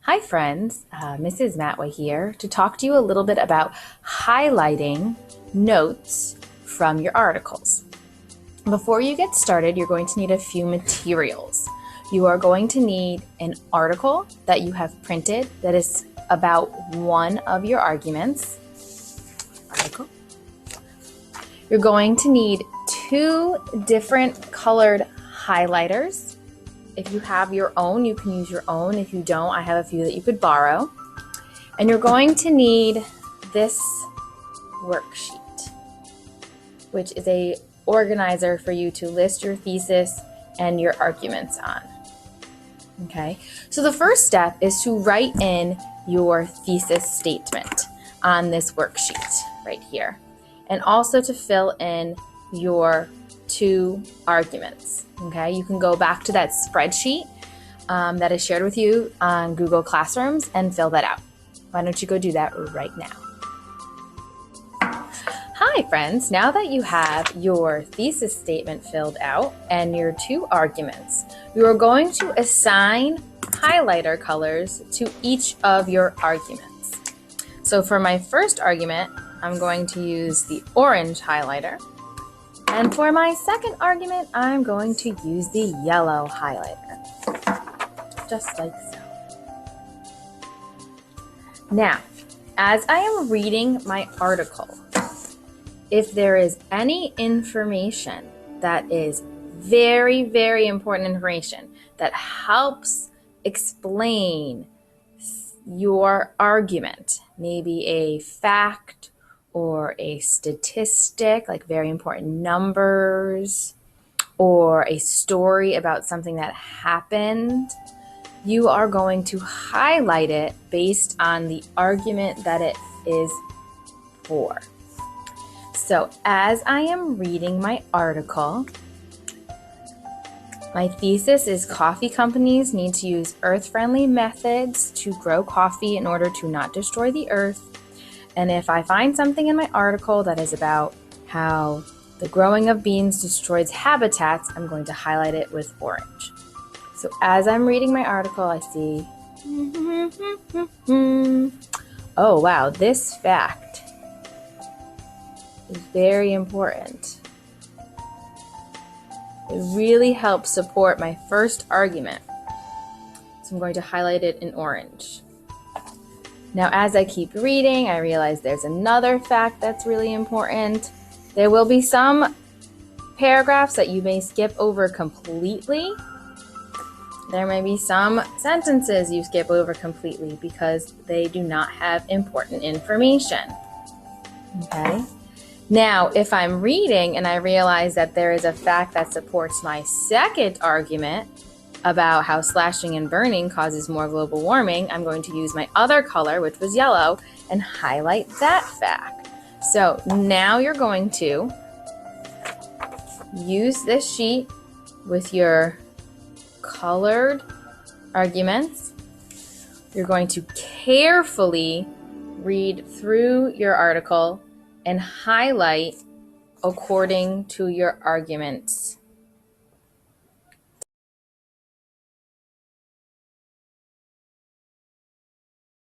Hi friends, Mrs. Matway here to talk to you a little bit about highlighting notes from your articles. Before you get started, you're going to need a few materials. You are going to need an article that you have printed that is about one of your arguments. You're going to need two different colored highlighters. If you have your own, you can use your own. If you don't, I have a few that you could borrow. And you're going to need this worksheet, which is a organizer for you to list your thesis and your arguments on. Okay, so the first step is to write in your thesis statement on this worksheet right here, and also to fill in your two arguments. Okay, you can go back to that spreadsheet that is shared with you on Google Classrooms and fill that out. Why don't you go do that right now? Hi friends, now that you have your thesis statement filled out and your two arguments, you are going to assign highlighter colors to each of your arguments. So for my first argument, I'm going to use the orange highlighter. And for my second argument, I'm going to use the yellow highlighter, just like so. Now, as I am reading my article, if there is any information that is very, very important information that helps explain your argument, maybe a fact or a statistic, like very important numbers, or a story about something that happened, you are going to highlight it based on the argument that it is for. So as I am reading my article, my thesis is coffee companies need to use earth-friendly methods to grow coffee in order to not destroy the earth. And if I find something in my article that is about how the growing of beans destroys habitats, I'm going to highlight it with orange. So as I'm reading my article, I see, oh wow, this fact is very important. It really helps support my first argument. So I'm going to highlight it in orange. Now, as I keep reading, I realize there's another fact that's really important. There will be some paragraphs that you may skip over completely. There may be some sentences you skip over completely because they do not have important information. Okay? Now, if I'm reading and I realize that there is a fact that supports my second argument about how slashing and burning causes more global warming, I'm going to use my other color, which was yellow, and highlight that fact. So now you're going to use this sheet with your colored arguments. You're going to carefully read through your article and highlight according to your arguments